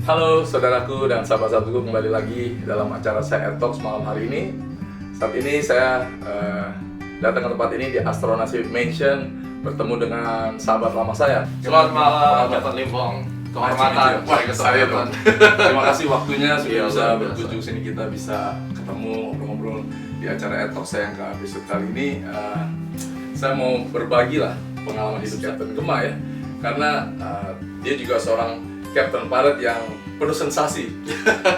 Halo saudaraku dan sahabat-sahabatku, kembali lagi dalam acara saya Air Talks malam hari ini. Saat ini saya datang ke tempat ini di Astronasi Mansion, bertemu dengan sahabat lama saya. Selamat malam, Captain Limpong. Kehormatan saya dong. Terima kasih waktunya sudah Iya, bisa luar biasa. berkunjung sini, kita bisa ketemu ngobrol-ngobrol di acara Air Talks saya yang ke episode kali ini. Saya mau berbagi lah pengalaman hidup Captain Gema ya, karena dia juga seorang Captain Pilot yang penuh sensasi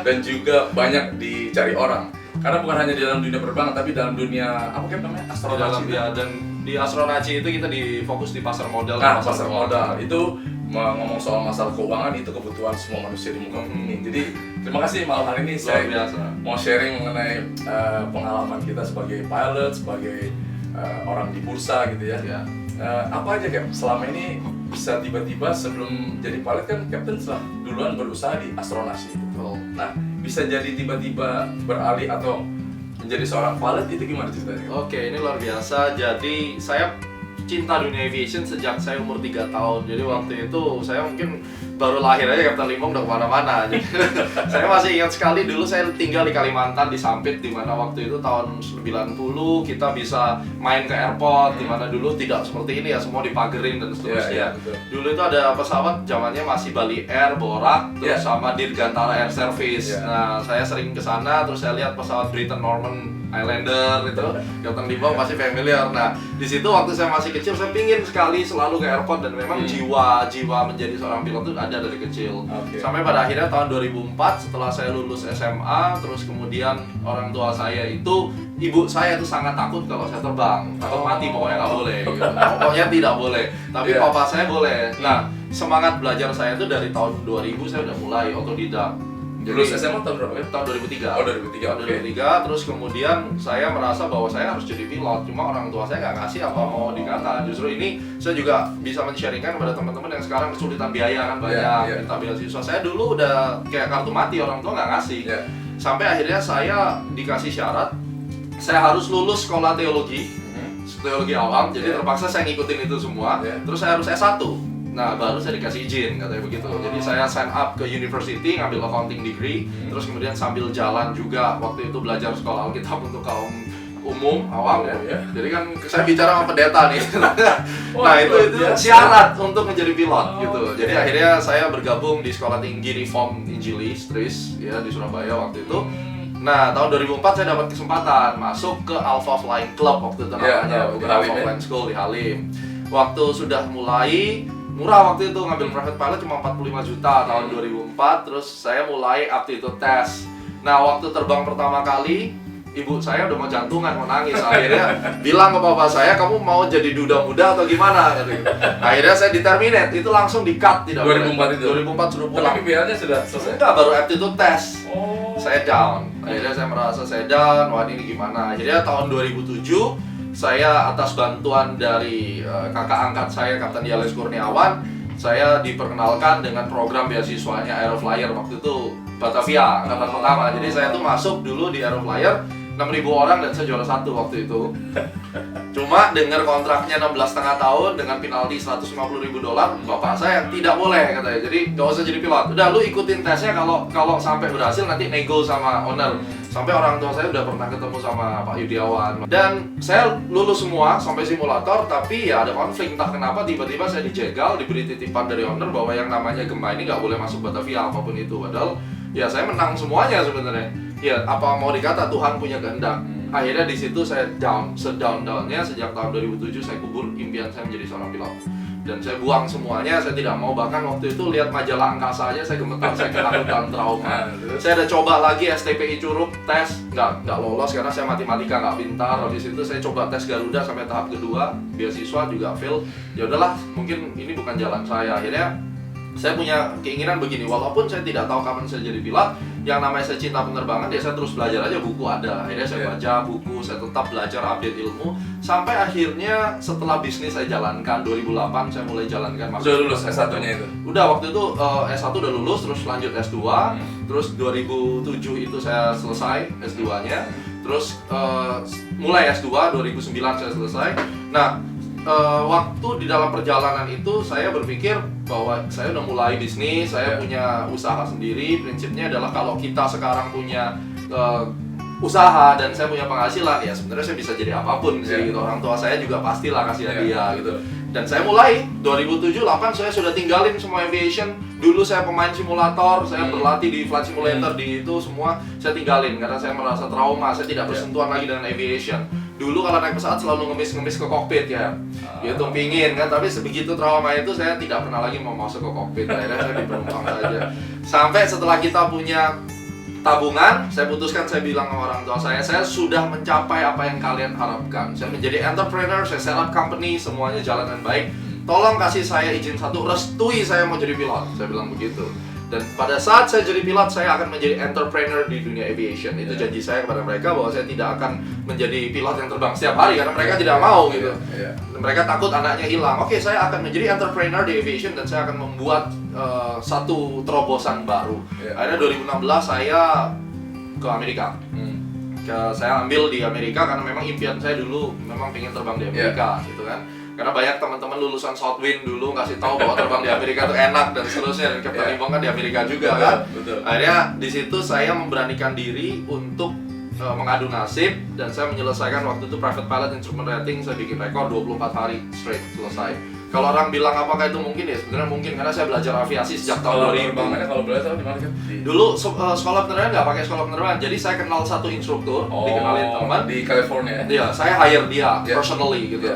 dan juga banyak dicari orang. Karena bukan hanya di dalam dunia penerbangan, tapi dalam dunia apa kan namanya, astronauti. Dan di Astronauti itu kita difokus di pasar modal. Nah, pasar modal itu ngomong soal masalah keuangan, itu kebutuhan semua manusia di muka bumi ini. Jadi terima kasih malam hari ini saya biasa. mau sharing mengenai pengalaman kita sebagai pilot, sebagai orang di bursa gitu ya. Ya. Apa aja Cap, selama ini bisa tiba-tiba sebelum jadi pilot kan Captain setelah duluan berusaha di astronasi. Betul. Nah, bisa jadi tiba-tiba beralih atau menjadi seorang pilot itu gimana ceritanya? Oke, ini luar biasa. Jadi saya cinta dunia aviation sejak saya umur 3 tahun. Jadi waktu itu saya mungkin baru lahir aja Captain Limpong udah kemana-mana. Jadi, saya masih ingat sekali dulu saya tinggal di Kalimantan di Sampit, di mana waktu itu tahun 90 kita bisa main ke airport, di mana dulu tidak seperti ini ya, semua dipagerin dan seterusnya. Betul. Dulu itu ada pesawat zamannya masih Bali Air, Borak, terus sama Dirgantara Air Service. Nah, saya sering ke sana, terus saya lihat pesawat Britten Norman Islander itu, Captain Limpong masih familiar. Nah, di situ waktu saya masih kecil saya pingin sekali selalu ke airport, dan memang jiwa menjadi seorang pilot itu ada dari kecil. Sampai pada akhirnya tahun 2004 setelah saya lulus SMA, terus kemudian orang tua saya itu, ibu saya itu sangat takut kalau saya terbang, takut mati pokoknya nggak boleh, gitu. Pokoknya tidak boleh. Tapi papa saya boleh. Nah, semangat belajar saya itu dari tahun 2000 saya udah mulai otodidak. Lulus SMA tahun berapa ya? Tahun 2003. Oh, 2003. Tahun 2003, terus kemudian saya merasa bahwa saya harus jadi pilot. Cuma orang tua saya nggak ngasih apa mau dikata. Justru ini saya juga bisa men-sharingkan kepada teman-teman yang sekarang kesulitan biaya kan banyak, minta beasiswa. Saya dulu udah kayak kartu mati, orang tua nggak ngasih. Sampai akhirnya saya dikasih syarat, saya harus lulus sekolah teologi awam. Jadi terpaksa saya ngikutin itu semua. Terus saya harus S1. Nah, baru saya dikasih izin, katanya begitu. Jadi saya sign up ke university, ngambil accounting degree, terus kemudian sambil jalan juga waktu itu belajar sekolah Alkitab untuk kaum umum, awam ya. Jadi kan saya bicara sama pendeta nih. Nah, itu syarat untuk menjadi pilot gitu. Jadi akhirnya saya bergabung di Sekolah Tinggi Reform Injilis TRIS ya di Surabaya waktu itu. Nah, tahun 2004 saya dapat kesempatan masuk ke Alpha Flying Club waktu itu namanya, bukan Alpha Flying School di Halim. Waktu sudah mulai murah waktu itu, ngambil private pilot cuma 45 juta tahun 2004. Terus saya mulai aptitude test. Nah, waktu terbang pertama kali, ibu saya udah mau jantungan, mau nangis. Akhirnya bilang ke papa saya, kamu mau jadi duda muda atau gimana? Akhirnya saya di-terminate, itu langsung di-cut. 2004 itu? 2004 suruh pulang. Tapi PPL-nya sudah selesai? Enggak, baru aptitude test. Saya down. Akhirnya saya merasa saya down, wah ini gimana? Akhirnya tahun 2007, saya atas bantuan dari kakak angkat saya, Kapten Diales Kurniawan, saya diperkenalkan dengan program beasiswanya Aeroflyer waktu itu Batavia, angkatan pertama. Jadi saya tuh masuk dulu di Aeroflyer, 6.000 orang dan saya juara 1 waktu itu. Cuma dengar kontraknya 16,5 tahun dengan penalti $150.000, bapak saya tidak boleh katanya. Jadi gak usah jadi pilot. Udah lu ikutin tesnya, kalau sampai berhasil nanti nego sama owner. Sampai orang tua saya udah pernah ketemu sama Pak Yudiawan. Dan saya lulus semua sampai simulator, tapi ya ada konflik, entah kenapa tiba-tiba saya dijegal, diberi titipan dari owner bahwa yang namanya Gema ini nggak boleh masuk Batavia apapun itu. Padahal ya saya menang semuanya sebenarnya. Ya apa mau dikata, Tuhan punya kehendak. Akhirnya di situ saya sedown-downnya sejak tahun 2007 saya kubur impian saya menjadi seorang pilot. Dan saya buang semuanya, saya tidak mau, bahkan waktu itu lihat majalah angkasa aja saya gemetar, saya ketakutan, trauma. Saya udah coba lagi STPI Curug, tes, nggak lolos karena saya matematika nggak pintar. Habis itu saya coba tes Garuda sampai tahap kedua, beasiswa juga fail. Ya udahlah, mungkin ini bukan jalan saya. Akhirnya saya punya keinginan begini, walaupun saya tidak tahu kapan saya jadi pilot, yang namanya saya cinta penerbangan, ya saya terus belajar aja, buku ada. Akhirnya saya baca buku, saya tetap belajar update ilmu, sampai akhirnya setelah bisnis saya jalankan, 2008 saya mulai jalankan. Sudah lulus S1-nya itu? Udah, waktu itu S1 udah lulus, terus lanjut S2, terus 2007 itu saya selesai S2-nya, terus mulai S2, 2009 saya selesai. Nah, waktu di dalam perjalanan itu saya berpikir bahwa saya udah mulai bisnis, saya punya usaha sendiri. Prinsipnya adalah kalau kita sekarang punya usaha dan saya punya penghasilan, ya sebenarnya saya bisa jadi apapun sih gitu. Orang tua saya juga pastilah kasih hadiah gitu. Dan saya mulai 2007-2008 saya sudah tinggalin semua aviation. Dulu saya pemain simulator, saya berlatih di flight simulator, di itu semua saya tinggalin karena saya merasa trauma, saya tidak bersentuhan lagi dengan aviation. Dulu kalau naik pesawat selalu ngemis-ngemis ke kokpit ya, gitu pingin kan, tapi sebegitu trauma itu saya tidak pernah lagi mau masuk ke kokpit. Akhirnya saya di penumpang saja. Sampai setelah kita punya tabungan, saya putuskan, saya bilang sama orang tua saya sudah mencapai apa yang kalian harapkan. Saya menjadi entrepreneur, saya set up company, semuanya jalan dengan baik. Tolong kasih saya izin satu, restui saya mau jadi pilot. Saya bilang begitu. Dan pada saat saya jadi pilot, saya akan menjadi entrepreneur di dunia aviation. Itu janji saya kepada mereka bahwa saya tidak akan menjadi pilot yang terbang setiap hari karena mereka tidak mau gitu. Mereka takut anaknya hilang. Oke, saya akan menjadi entrepreneur di aviation dan saya akan membuat satu terobosan baru. Akhirnya 2016 saya ke Amerika. Saya ambil di Amerika karena memang impian saya dulu memang pengen terbang di Amerika gitu kan. Karena banyak teman-teman lulusan Southwind dulu ngasih tahu bahwa terbang di Amerika itu enak dan seterusnya, dan Captain Limbong kan di Amerika juga kan. Akhirnya di situ saya memberanikan diri untuk mengadu nasib dan saya menyelesaikan waktu itu private pilot instrument rating, saya bikin rekor 24 hari straight selesai. Kalau orang bilang apakah itu mungkin, ya sebenarnya mungkin karena saya belajar aviasi sejak tahun 2000. Kalau boleh tahu di mana kan? Dulu sekolah penerbangan nggak pakai sekolah penerbangan, jadi saya kenal satu instruktur, dikenalin teman di California. Iya, saya hire dia personally gitu.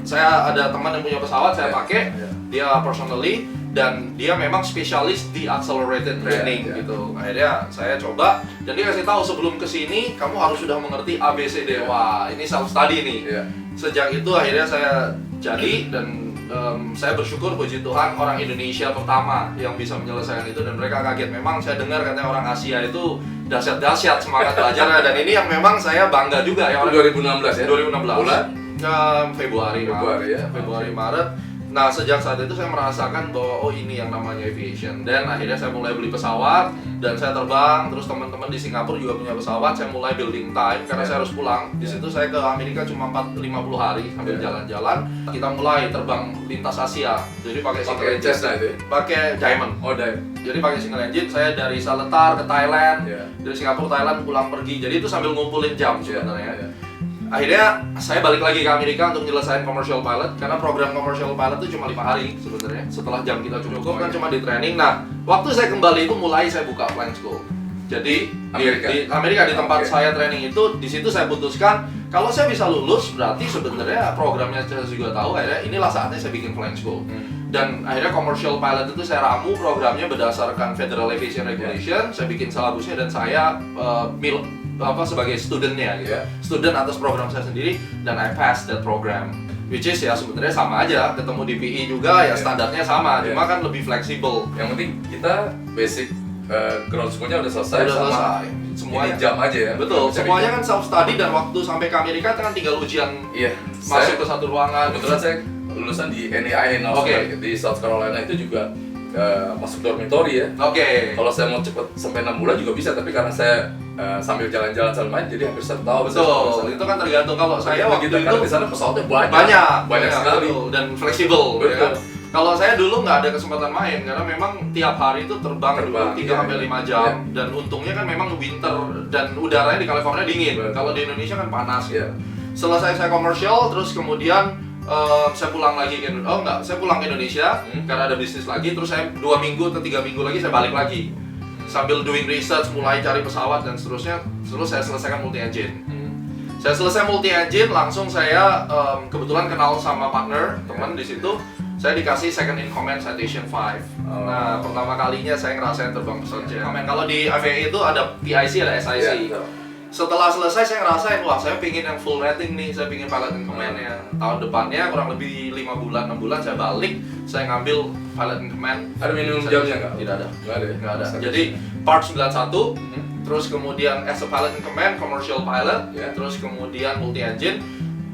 Saya ada teman yang punya pesawat, saya pakai dia personally, dan dia memang spesialis di accelerated training gitu. Akhirnya saya coba dan dia kasih tahu sebelum kesini kamu harus sudah mengerti ABCD. Wah, ini self study nih. Sejak itu akhirnya saya jadi dan saya bersyukur, puji Tuhan, orang Indonesia pertama yang bisa menyelesaikan itu, dan mereka kaget. Memang saya dengar katanya orang Asia itu dahsyat-dahsyat semangat belajarnya, dan ini yang memang saya bangga juga ya. 2016 ya? 2016. Bulan? Februari, Maret. Nah, sejak saat itu saya merasakan bahwa ini yang namanya aviation. Dan akhirnya saya mulai beli pesawat dan saya terbang. Terus teman-teman di Singapura juga punya pesawat. Saya mulai building time karena saya harus pulang. Di situ saya ke Amerika cuma 50 hari sambil jalan-jalan. Kita mulai terbang lintas Asia. Jadi pakai single engine, pakai Diamond. Jadi pakai single engine. Saya dari Seletar ke Thailand, dari Singapura Thailand pulang pergi. Jadi itu sambil ngumpulin jam sebenarnya. Akhirnya saya balik lagi ke Amerika untuk menyelesaikan commercial pilot karena program commercial pilot itu cuma 5 hari sebenarnya. Setelah jam kita cukup kan cuma di training. Nah, waktu saya kembali itu mulai saya buka flying school. Jadi di Amerika di tempat saya training itu, di situ saya putuskan kalau saya bisa lulus berarti sebenarnya programnya saya juga tahu. Akhirnya inilah saatnya saya bikin flying school. Dan akhirnya commercial pilot itu saya ramu programnya berdasarkan Federal Aviation Regulation. Saya bikin syllabusnya dan saya sebagai studentnya gitu. Student atas program saya sendiri, dan I passed that program. Which is ya sebenarnya sama aja, ketemu di PI juga ya standarnya sama, cuma kan lebih fleksibel. Yang penting kita basic ground school-nya udah selesai. Semuanya jam aja ya. Betul, semuanya kan self study, dan waktu sampai ke Amerika kan tinggal ujian masuk ke satu ruangan. Kebetulan saya lulusan di NAIA di South Carolina, itu juga masuk dormitory ya. Kalau saya mau cepet sampai 6 bulan juga bisa, tapi karena saya sambil jalan-jalan sambil main, jadi hampir 1 tahun. Betul, itu kan tergantung. Kalau saya waktu itu di sana pesawatnya banyak sekali dan fleksibel. Ya kan? Kalau saya dulu nggak ada kesempatan main karena memang tiap hari itu terbang 3-5 jam, dan untungnya kan memang winter dan udaranya di California dingin. Kalau di Indonesia kan panas. Selesai saya komersial, terus kemudian saya pulang lagi ke saya pulang ke Indonesia karena ada bisnis lagi. Terus saya 2 minggu atau 3 minggu lagi saya balik lagi sambil doing research, mulai cari pesawat dan seterusnya. Terus saya selesaikan multi engine. Saya selesai multi engine, langsung saya kebetulan kenal sama partner teman di situ. Saya dikasih second in command citation 5. Nah, pertama kalinya saya ngerasain terbang pesawat jet. Kalau di FAA itu ada PIC, ada SIC. Setelah selesai saya ngerasain, wah saya pingin yang full rating nih, saya pingin pilot in command-nya. Tahun depannya kurang lebih 5 bulan, 6 bulan saya balik, saya ngambil pilot in command. Ada minimum jamnya nggak? Tidak ada. Jadi part 91, terus kemudian as a pilot in command, commercial pilot, terus kemudian multi engine.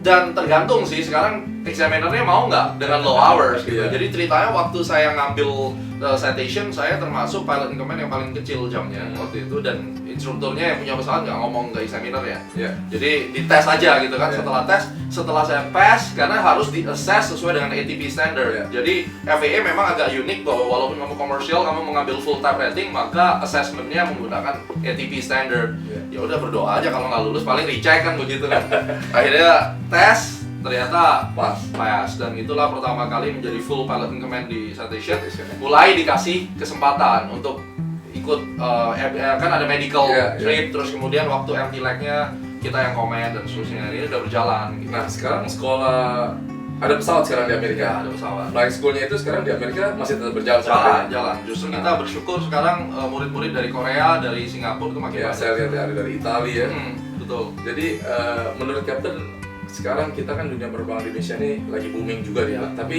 Dan tergantung sih, sekarang examinernya mau nggak dengan low hours gitu. Iya. Jadi ceritanya waktu saya ngambil citation, saya termasuk pilot in command yang paling kecil jamnya waktu itu, dan instrukturnya yang punya pesawat nggak ngomong ke examiner ya. Iya. Jadi dites aja gitu kan. Iya. Setelah tes, setelah saya pass, karena harus di-assess sesuai dengan ATP standard. Iya. Jadi FAA memang agak unik bahwa walaupun kamu komersial, kamu mengambil full type rating, maka assessmentnya menggunakan ATP standard. Iya. Ya udah berdoa aja kalau nggak lulus, paling recheck kan begitu kan. Akhirnya tes, ternyata pass, dan itulah pertama kali menjadi full pilot in command di citation. Mulai dikasih kesempatan untuk ikut kan ada medical trip, terus kemudian waktu empty leg-nya kita yang komen dan seterusnya. Ini udah berjalan gitu. Nah, sekarang sekolah ada pesawat sekarang di Amerika. Ya, ada pesawat. Flying school-nya itu sekarang di Amerika masih tetap berjalan sampai Jalan. Justru kita bersyukur sekarang murid-murid dari Korea, dari Singapura itu makin ya, banyak. saya lihat ada dari Italia ya. Betul. Jadi menurut Captain, sekarang kita kan dunia penerbangan di Indonesia ini lagi booming juga nih, tapi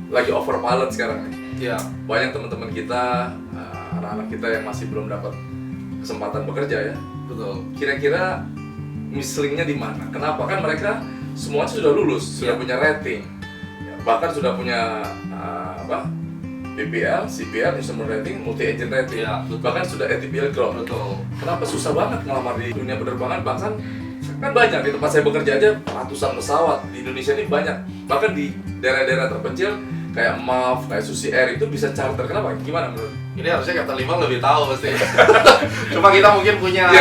lagi over pilot sekarang nih. Iya. Banyak teman-teman kita, anak-anak kita yang masih belum dapat kesempatan bekerja ya. Betul. Kira-kira mislingnya di mana? Kenapa? Kan mereka semua sudah lulus, sudah punya rating, ya, bahkan sudah punya BPL, CPL, instrument rating, multi engine rating, Ya, bahkan sudah ATPL ground. Betul. Kenapa susah banget ngelamar di dunia penerbangan? Bahkan kan banyak di tempat saya bekerja aja ratusan pesawat di Indonesia ini banyak. Bahkan di daerah-daerah terpencil kayak MAF, kayak Susi Air itu bisa charter. Kenapa? Gimana menurut? Ini harusnya Captain Limang lebih tahu pasti. Cuma kita mungkin punya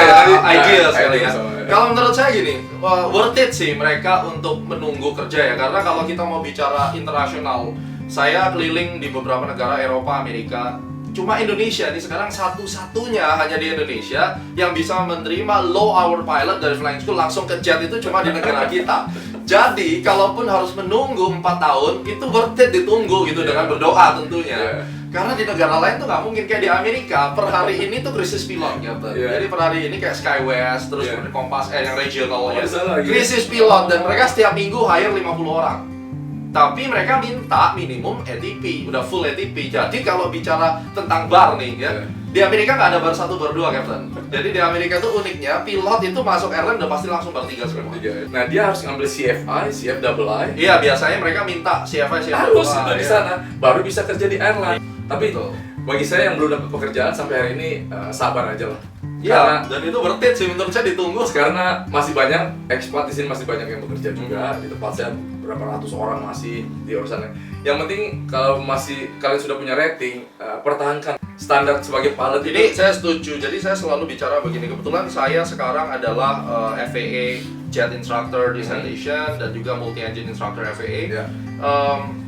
idea sekali ya. Kalau menurut saya gini, worth it sih mereka untuk menunggu kerja ya. Karena kalau kita mau bicara internasional, saya keliling di beberapa negara Eropa, Amerika. Cuma Indonesia nih sekarang satu-satunya hanya di Indonesia yang bisa menerima low hour pilot dari flying school langsung ke jet, itu cuma di negara kita. Jadi kalaupun harus menunggu 4 tahun, itu worth it ditunggu gitu dengan berdoa tentunya. Karena di negara lain tuh nggak mungkin kayak di Amerika. Per hari ini tuh krisis pilot gitu. Jadi per hari ini kayak SkyWest, terus kemudian Kompas Air yang regional ya. Krisis pilot, dan mereka setiap minggu hire 50 orang. Tapi mereka minta minimum ATP, udah full ATP. Jadi kalau bicara tentang bar nih ya, di Amerika nggak ada bar 1, bar 2, Captain. Jadi di Amerika tuh uniknya, pilot itu masuk airline udah pasti langsung bar 3 semua. Nah, dia harus ngambil CFI, CFII. Iya, biasanya mereka minta CFI, CFII. Harus itu di sana, baru bisa kerja di airline. Tapi Betul. bagi saya yang belum dapat pekerjaan sampai hari ini, sabar aja lah. Iya, dan itu worth it sih menurut saya ditunggu. Karena masih banyak ekspat di sini, masih banyak yang bekerja juga. Di tempat saya berapa ratus orang masih di urusannya. Yang penting kalau masih kalian sudah punya rating, pertahankan standar sebagai pilot. Jadi saya setuju. Jadi saya selalu bicara begini. Kebetulan saya sekarang adalah FAA Jet Instructor di Citation dan juga Multi Engine Instructor FAA.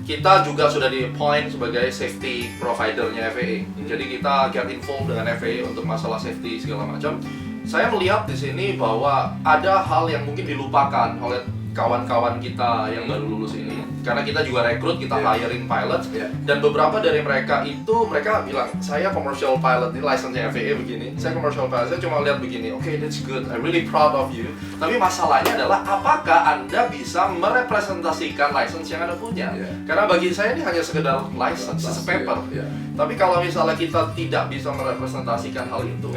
Kita juga sudah di point sebagai safety providernya FAA. Jadi kita get involved dengan FAA untuk masalah safety segala macam. Saya melihat di sini bahwa ada hal yang mungkin dilupakan oleh kawan-kawan kita yang baru lulus ini. Karena kita juga rekrut, kita hiring pilot, dan beberapa dari mereka itu mereka bilang, saya commercial pilot, ini license-nya FAA begini, saya commercial pilot, saya cuma lihat begini, okay, that's good, I'm really proud of you. Tapi masalahnya adalah apakah Anda bisa merepresentasikan license yang Anda punya? Karena bagi saya ini hanya sekedar license, paper. Tapi kalau misalnya kita tidak bisa merepresentasikan hal itu,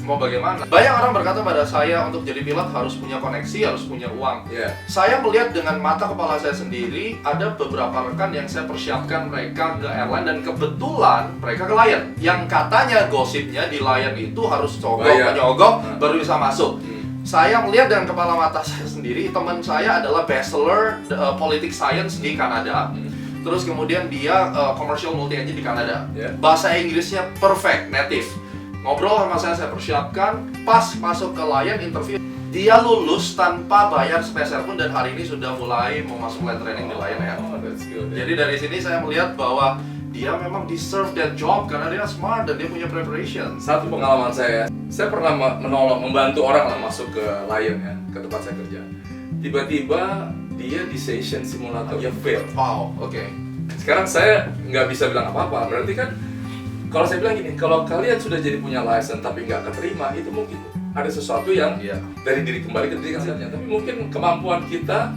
mau bagaimana? Banyak orang berkata pada saya untuk jadi pilot harus punya koneksi, harus punya uang. Saya melihat dengan mata kepala saya sendiri, ada beberapa rekan yang saya persiapkan mereka ke airline, dan kebetulan mereka ke Lion. Yang katanya gosipnya di Lion itu harus nyogok baru bisa masuk. Saya melihat dengan kepala mata saya sendiri, teman saya adalah bachelor politics science di Kanada. Terus kemudian dia commercial multi engine di Kanada. Bahasa Inggrisnya perfect, native. Ngobrol sama saya persiapkan, pas masuk ke Lion interview, dia lulus tanpa bayar sepeser pun, dan hari ini sudah mulai mau masuk flight training di Lion Air. Jadi dari sini saya melihat bahwa dia memang deserve that job karena dia smart dan dia punya preparation. Satu pengalaman saya pernah membantu orang lah masuk ke Lion ya, ke tempat saya kerja. Tiba-tiba dia di session simulator dia fail. Wow, oke. Sekarang saya nggak bisa bilang apa-apa, berarti kan kalau saya bilang gini, kalau kalian sudah jadi punya license tapi nggak keterima, itu mungkin ada sesuatu yang dari diri kembali ke diri kalian. Tapi mungkin kemampuan kita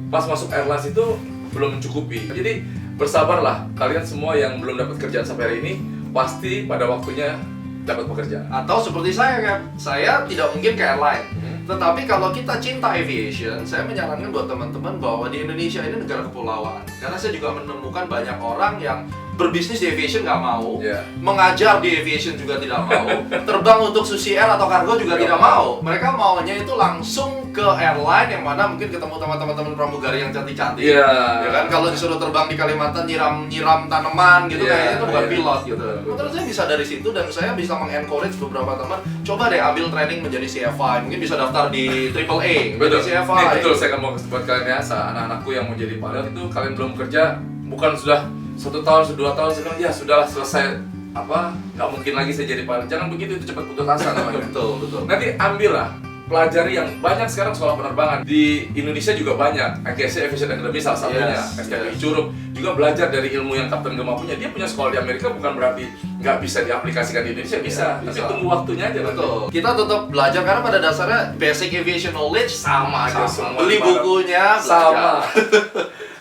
pas masuk airlines itu belum mencukupi. Jadi bersabarlah, kalian semua yang belum dapat kerjaan sampai hari ini, pasti pada waktunya dapat pekerjaan. Atau seperti saya kan, saya tidak mungkin ke airline. Tetapi kalau kita cinta aviation, saya menyarankan buat teman-teman bahwa di Indonesia ini negara kepulauan. Karena saya juga menemukan banyak orang yang berbisnis di aviation nggak mau, mengajar di aviation juga tidak mau, terbang untuk sushi air atau kargo juga tidak mau. Mereka maunya itu langsung ke airline yang mana mungkin ketemu teman-teman pramugari yang cantik-cantik, ya kan? Kalau disuruh terbang di Kalimantan nyiram tanaman gitu, kayaknya itu bukan pilot gitu. Menurut saya bisa dari situ, dan saya bisa mengencourage beberapa teman, coba deh ambil training menjadi CFI, mungkin bisa daftar di AAA menjadi CFI. Betul, saya mau buat kalian ya, anak-anakku yang mau jadi pilot itu, kalian belum kerja, bukan sudah 1 tahun, 2 tahun, saya bilang ya sudahlah selesai, nggak mungkin lagi saya jadi pilot. Jangan begitu, itu cepat putus asa namanya. Betul. Nanti ambillah, pelajari yang banyak sekarang sekolah penerbangan di Indonesia juga banyak. AKC Aviation Academy salah satunya, STPI Curug juga belajar dari ilmu yang Kapten Gema punya. Dia punya sekolah di Amerika, bukan berarti nggak bisa diaplikasikan di Indonesia, bisa. Tapi tunggu waktunya aja. Betul. Kita tetap belajar karena pada dasarnya basic aviation knowledge sama aja. Beli Barang. bukunya sama.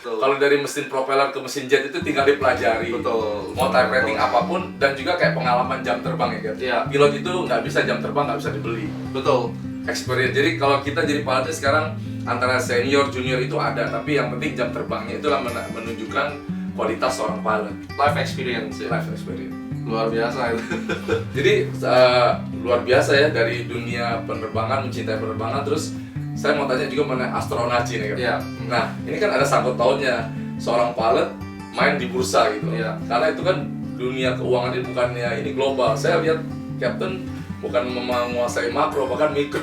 Kalau dari mesin propeller ke mesin jet itu tinggal dipelajari. Betul. Mau type rating apapun, dan juga kayak pengalaman jam terbang ya kan. Pilot itu nggak bisa jam terbang, nggak bisa dibeli. Betul. Experience. Jadi kalau kita jadi pilot sekarang antara senior, junior itu ada, tapi yang penting jam terbangnya itulah menunjukkan kualitas seorang pilot. Life experience ya. Life experience. Luar biasa itu. Jadi luar biasa ya, dari dunia penerbangan, mencintai penerbangan. Terus saya mau tanya juga mengenai astronaci nih kan. Nah, ini kan ada sangkut pautnya seorang pilot main di bursa gitu. Karena itu kan dunia keuangan ini bukannya ini global. Saya lihat Captain bukan menguasai makro, bahkan mikro.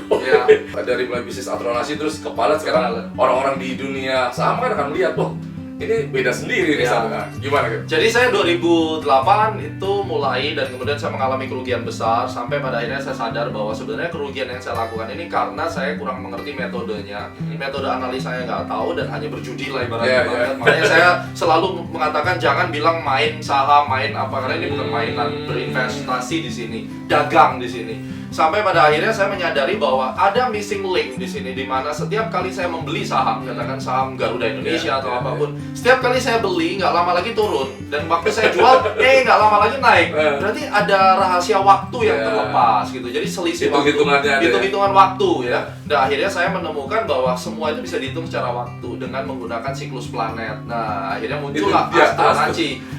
Dari mulai bisnis astronaci terus ke pilot, sekarang orang-orang di dunia saham kan akan melihat, wah ini beda sendiri nih sama. Gimana kan? Jadi saya 2008 itu mulai, dan kemudian saya mengalami kerugian besar sampai pada akhirnya saya sadar bahwa sebenarnya kerugian yang saya lakukan ini karena saya kurang mengerti metodenya. Metode analis saya nggak tahu dan hanya berjudi lah ibaratnya. Makanya saya selalu mengatakan jangan bilang main saham, main apa, karena ini bukan mainan. Berinvestasi di sini, dagang di sini. Sampai pada akhirnya saya menyadari bahwa ada missing link di sini, di mana setiap kali saya membeli saham, katakan saham Garuda Indonesia atau apapun, setiap kali saya beli nggak lama lagi turun, dan waktu saya jual nggak lama lagi naik. Berarti ada rahasia waktu yang terlepas gitu. Jadi selisih waktu, hitung-hitungan waktu ya. Dan akhirnya saya menemukan bahwa semua itu bisa dihitung secara waktu dengan menggunakan siklus planet. Nah, akhirnya muncullah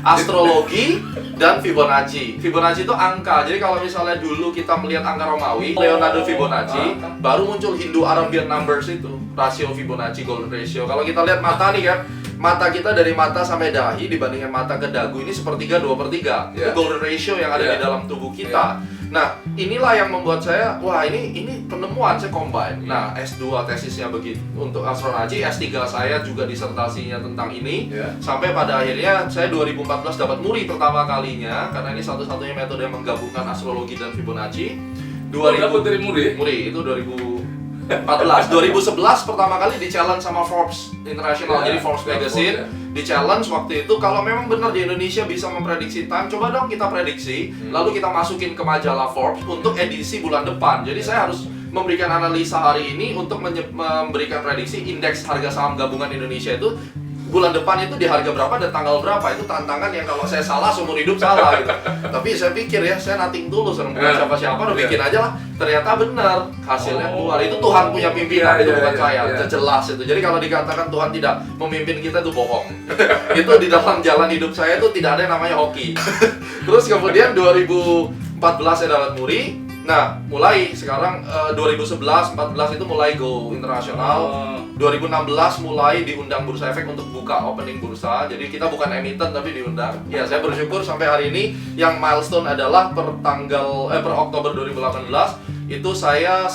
astrologi dan Fibonacci. Fibonacci itu angka. Jadi kalau misalnya dulu kita melihat angka Romawi, Leonardo Fibonacci, baru muncul Hindu-Arabian numbers itu, rasio Fibonacci, golden ratio. Kalau kita lihat mata nih kan, mata kita dari mata sampai dahi dibandingkan mata ke dagu ini sepertiga 2/3. Itu golden ratio yang ada di dalam tubuh kita. Nah, inilah yang membuat saya, wah ini penemuan, saya combine. Nah, S2 tesisnya begitu untuk astronaci, S3 saya juga disertasinya tentang ini. Sampai pada akhirnya saya 2014 dapat muri pertama kalinya, karena ini satu-satunya metode yang menggabungkan astrologi dan Fibonacci. 2000 dari muri itu 2014. 2011 pertama kali di challenge sama Forbes International, jadi Forbes Magazine di challenge waktu itu, kalau memang benar di Indonesia bisa memprediksi time, coba dong kita prediksi, lalu kita masukin ke majalah Forbes untuk edisi bulan depan. Jadi saya harus memberikan analisa hari ini untuk memberikan prediksi indeks harga saham gabungan Indonesia itu bulan depan itu di harga berapa dan tanggal berapa. Itu tantangan yang kalau saya salah seumur hidup salah gitu. Tapi saya pikir ya, saya nothing tulus, bukan siapa-siapa, udah bikin aja lah. Ternyata benar, hasilnya keluar. Itu Tuhan punya pimpinan, itu bukan saya. Itu jelas itu. Jadi kalau dikatakan Tuhan tidak memimpin kita itu bohong. Itu di dalam jalan hidup saya itu tidak ada yang namanya hoki. Terus kemudian 2014 saya dapat muri. Nah, mulai sekarang 2011-14 itu mulai go internasional. 2016 mulai diundang Bursa Efek untuk buka opening bursa. Jadi kita bukan emiten tapi diundang. Ya, saya bersyukur sampai hari ini yang milestone adalah per Oktober 2018 itu saya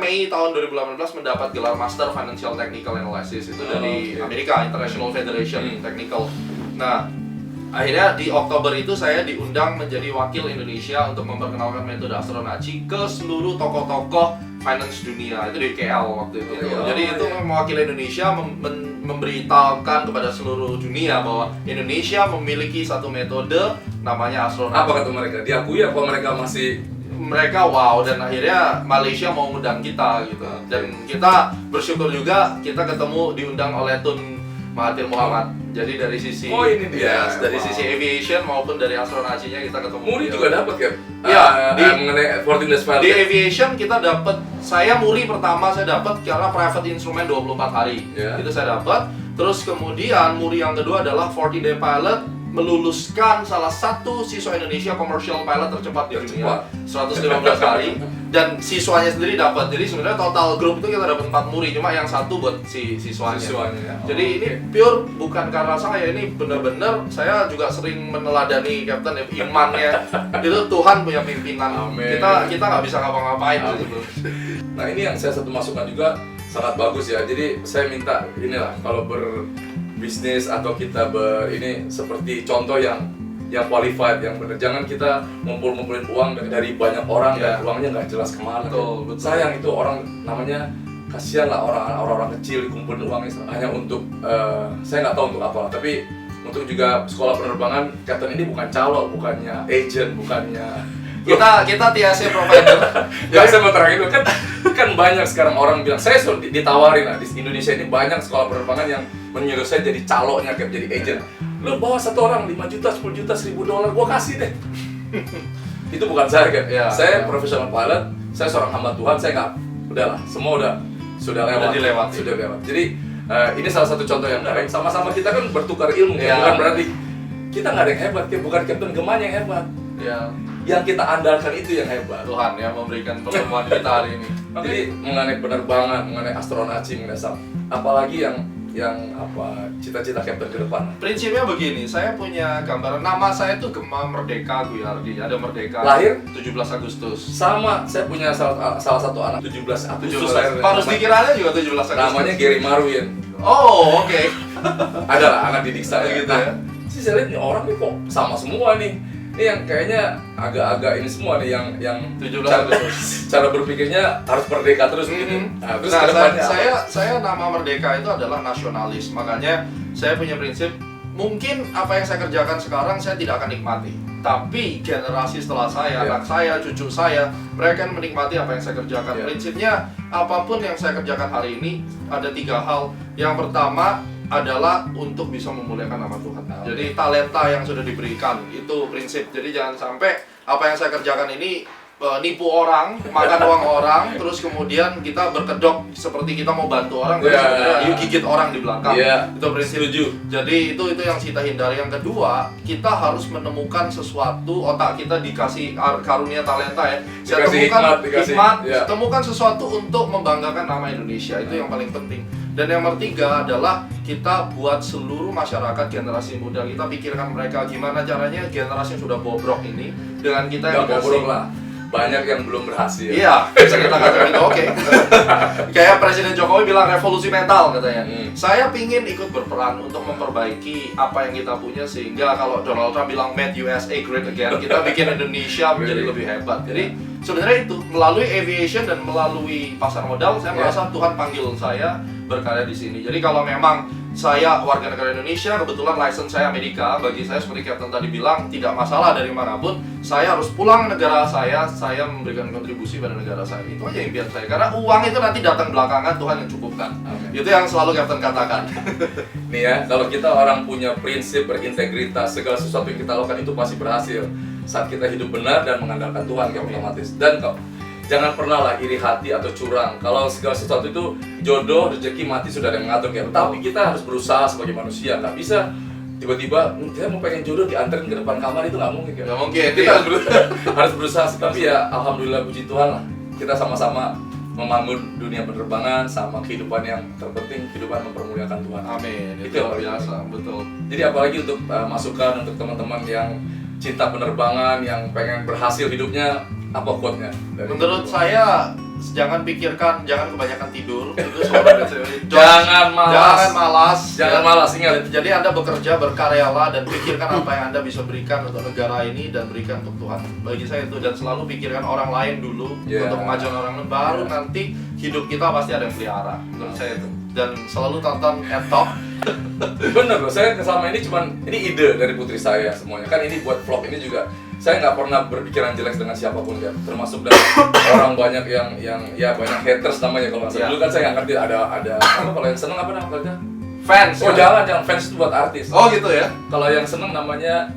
Mei tahun 2018 mendapat gelar Master Financial Technical Analysis itu dari Amerika, International Federation Technical. Nah, akhirnya di Oktober itu saya diundang menjadi wakil Indonesia untuk memperkenalkan metode astronaci ke seluruh tokoh-tokoh finance dunia. Itu di KL waktu itu. Jadi itu mewakili Indonesia memberitahukan kepada seluruh dunia bahwa Indonesia memiliki satu metode namanya astronaci. Apa kata mereka? Diakui apa mereka masih? Mereka wow, dan akhirnya Malaysia mau ngundang kita gitu. Dan kita bersyukur juga kita ketemu diundang oleh Tun Mahathir Mohamad. Jadi dari sisi ini dia. yes, dari Wow. sisi aviation maupun dari astronautsinya kita ketemu. Muri beliau. juga dapat kan? Iya, mengenai 14 days pilot. Di aviation kita dapat, saya Muri pertama saya dapat karena private instrument 24 hari. Ya. Itu saya dapat. Terus kemudian Muri yang kedua adalah 40 day pilot, meluluskan salah satu siswa Indonesia commercial pilot tercepat di dunia, 115 hari, dan siswanya sendiri dapat. Jadi sebenarnya total grup itu kita dapat 4 Muri, cuma yang satu buat si siswanya. Siswanya. Jadi ini pure bukan karena saya, ini benar-benar saya juga sering meneladani Captain imannya. Itu Tuhan punya pimpinan. Amin. Kita nggak bisa ngapa-ngapain. Amin. Gitu. Nah ini yang saya satu masukan juga sangat bagus ya. Jadi saya minta inilah kalau berbisnis atau kita ini seperti contoh yang qualified, yang benar. Jangan kita ngumpulin uang dari banyak orang dan uangnya nggak jelas kemana. Betul. Sayang itu orang, namanya kasihan lah orang-orang kecil dikumpulin uangnya hanya untuk saya nggak tahu untuk apa. Tapi untuk juga sekolah penerbangan, Captain ini bukan calo, bukannya agent, bukannya Kita TSA provider. ya saya mau terangin kan banyak sekarang orang bilang saya ditawarin lah di Indonesia ini banyak sekolah penerbangan yang menyuruh saya jadi calonya kayak jadi agent. Lu bawa satu orang 5 juta, 10 juta, $1.000 gua kasih deh. Itu bukan saya kan. Ya, Saya profesional pilot, saya seorang hamba Tuhan, saya nggak udahlah, semua sudah lewat. Sudah lewat. Jadi ini salah satu contoh yang baik. Sama-sama kita kan bertukar ilmu Ya. bukan berarti kita nggak ada yang hebat, bukan Captain Gemma yang hebat. Ya, Yang kita andalkan itu yang hebat. Tuhan yang memberikan pertemuan kita hari ini. Jadi mengenai penerbangan, mengenai astronauti, mengenai apalagi yang cita-cita Captain ke depan. Prinsipnya begini, saya punya gambaran, nama saya itu Gemma Merdeka Guyardi, ada Merdeka. Lahir 17 Agustus. Sama, saya punya salah satu anak 17 Agustus 17. lahir. Harus dikiranya juga 17 Agustus. Namanya Gary Marwin. Oh, oke. Ada lah anak didik saya Gitu nah, ya. sih saya lihat nih orang nih kok sama semua nih. Ini yang kayaknya agak-agak ini semua nih yang 17 cara, Agustus. cara berpikirnya harus merdeka terus gitu. Nah, terus Nah, kedepannya apa? saya nama Merdeka itu adalah nasionalis. Makanya saya punya prinsip, mungkin apa yang saya kerjakan sekarang saya tidak akan nikmati. Tapi generasi setelah saya, anak saya, cucu saya, mereka akan menikmati apa yang saya kerjakan. Prinsipnya, apapun yang saya kerjakan hari ini, ada 3 hal. Yang pertama adalah untuk bisa memuliakan nama Tuhan. Jadi talenta yang sudah diberikan, itu prinsip. Jadi jangan sampai apa yang saya kerjakan ini nipu orang, makan uang orang, terus kemudian kita berkedok seperti kita mau bantu orang, tapi sebenarnya yuk gigit orang di belakang. Itu prinsip. Setuju. Jadi itu yang kita hindari. Yang kedua, kita harus menemukan sesuatu, otak kita dikasih karunia talenta ya. Saya Dikasih temukan hikmat, temukan sesuatu untuk membanggakan nama Indonesia. Itu yang paling penting. Dan yang ketiga adalah kita buat seluruh masyarakat generasi muda, kita pikirkan mereka gimana caranya generasi yang sudah bobrok ini dengan kita yang Nggak bobrok lah. Banyak yang belum berhasil. Iya, bisa kita katakan itu oke. Kayak Presiden Jokowi bilang revolusi mental katanya. Saya pingin ikut berperan untuk memperbaiki apa yang kita punya sehingga kalau Donald Trump bilang make USA great again, kita bikin Indonesia menjadi lebih hebat. Jadi sebenarnya itu melalui aviation dan melalui pasar modal saya merasa Tuhan panggil saya berkarya di sini. Jadi kalau memang saya warga negara Indonesia, kebetulan license saya Amerika, bagi saya seperti Captain tadi bilang, tidak masalah dari manapun, saya harus pulang ke negara saya memberikan kontribusi pada negara saya. Itu aja impian saya, karena uang itu nanti datang belakangan, Tuhan yang cukupkan. Itu yang selalu Captain katakan. Nih ya, kalau kita orang punya prinsip, berintegritas, segala sesuatu yang kita lakukan itu pasti berhasil saat kita hidup benar dan mengandalkan Tuhan, kayak otomatis. Dan jangan pernah lah iri hati atau curang. Kalau segala sesuatu itu jodoh, rezeki, mati sudah ada yang mengatur ya. Tapi kita harus berusaha sebagai manusia. Nggak bisa tiba-tiba saya mau pengen jodoh dianterin ke depan kamar, itu nggak mungkin. Nggak mungkin. Kita harus berusaha. Tapi ya alhamdulillah puji Tuhan lah. Kita sama-sama membangun dunia penerbangan sama kehidupan yang terpenting, kehidupan mempermuliakan Tuhan. Amin. Itu luar yang biasa, betul. Jadi apalagi untuk masukan untuk teman-teman yang cinta penerbangan, yang pengen berhasil hidupnya, apa quote-nya? Menurut saya jangan kebanyakan tidur. Itu suara Jangan malas. Jangan malas, ingat. Jadi Anda bekerja, berkaryalah dan pikirkan apa yang Anda bisa berikan untuk negara ini dan berikan untuk Tuhan. Bagi saya itu, dan selalu pikirkan orang lain dulu untuk kemajuan orang lain, baru nanti hidup kita pasti ada yang pelihara. Menurut saya itu. Dan selalu tonton Talk. Bener loh, saya selama ini ini ide dari putri saya semuanya. Kan ini buat vlog ini juga saya nggak pernah berpikiran jelek dengan siapapun ya, termasuk dari orang banyak yang ya banyak haters namanya kalau nggak salah. Dulu kan saya nggak ngerti ada apa kalau yang seneng apa namanya? Fans. Oh kan? jangan fans itu buat artis. Oh gitu ya. Kalau yang seneng namanya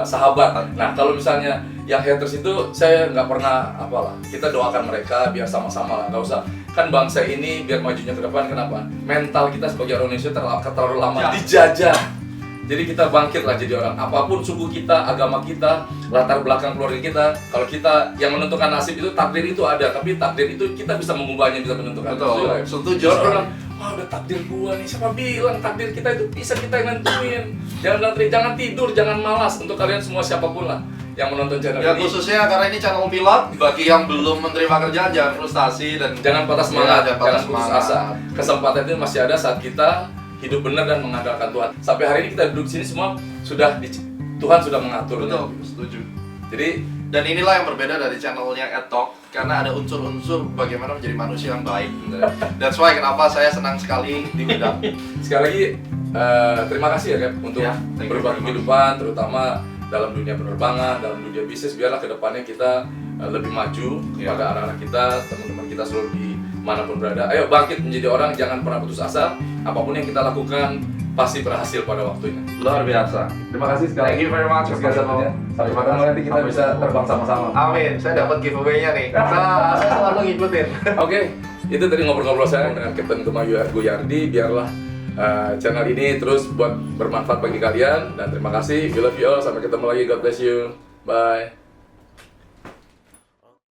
sahabat. Nah kalau misalnya yang haters itu saya nggak pernah apalah. Kita doakan mereka biar sama-sama lah, nggak usah. Kan bangsa ini biar majunya ke depan, kenapa? Mental kita sebagai orang Indonesia terlalu lama dijajah. Jadi kita bangkit lah jadi orang. Apapun suku kita, agama kita, latar belakang keluarga kita. Kalau kita yang menentukan nasib itu, takdir itu ada. Tapi takdir itu kita bisa mengubahnya, bisa menentukan. Betul. Setuju. Jangan bilang, wah udah takdir gua nih. Siapa bilang takdir kita itu bisa kita yang nentuin. Jangan tidur, jangan malas. Untuk kalian semua siapapun lah yang menonton channel Ya ini. khususnya karena ini channel pilot, bagi yang belum menerima kerjaan jangan frustasi dan Jangan patah semangat, Ya, jangan putus asa. Kesempatan itu masih ada saat kita hidup benar dan mengandalkan Tuhan. Sampai hari ini kita duduk di sini semua Tuhan sudah mengatur. Betul, setuju. Jadi Dan inilah yang berbeda dari channelnya EdTalk karena ada unsur-unsur bagaimana menjadi manusia yang baik. That's why kenapa saya senang sekali diundang. sekali lagi terima kasih ya Cap untuk Ya, thank you berbagi very much. kehidupan, terutama dalam dunia penerbangan, dalam dunia bisnis. Biarlah kedepannya kita lebih maju Ya. pada anak-anak kita, teman-teman kita seluruh di manapun berada. Ayo bangkit menjadi orang, jangan pernah putus asa. Apapun yang kita lakukan pasti berhasil pada waktunya. Luar biasa. Terima kasih sekali. Thank you very much. Terima kasih. Sampai ketemu nanti kita bisa terbang sama-sama. Amin. Saya dapat giveaway-nya nih. Nah, saya selalu ngikutin. Oke, itu tadi ngobrol-ngobrol saya dengan Kapten Gema Guyardi. Biarlah channel ini terus buat bermanfaat bagi kalian. Dan terima kasih. We love you all. Sampai ketemu lagi. God bless you. Bye.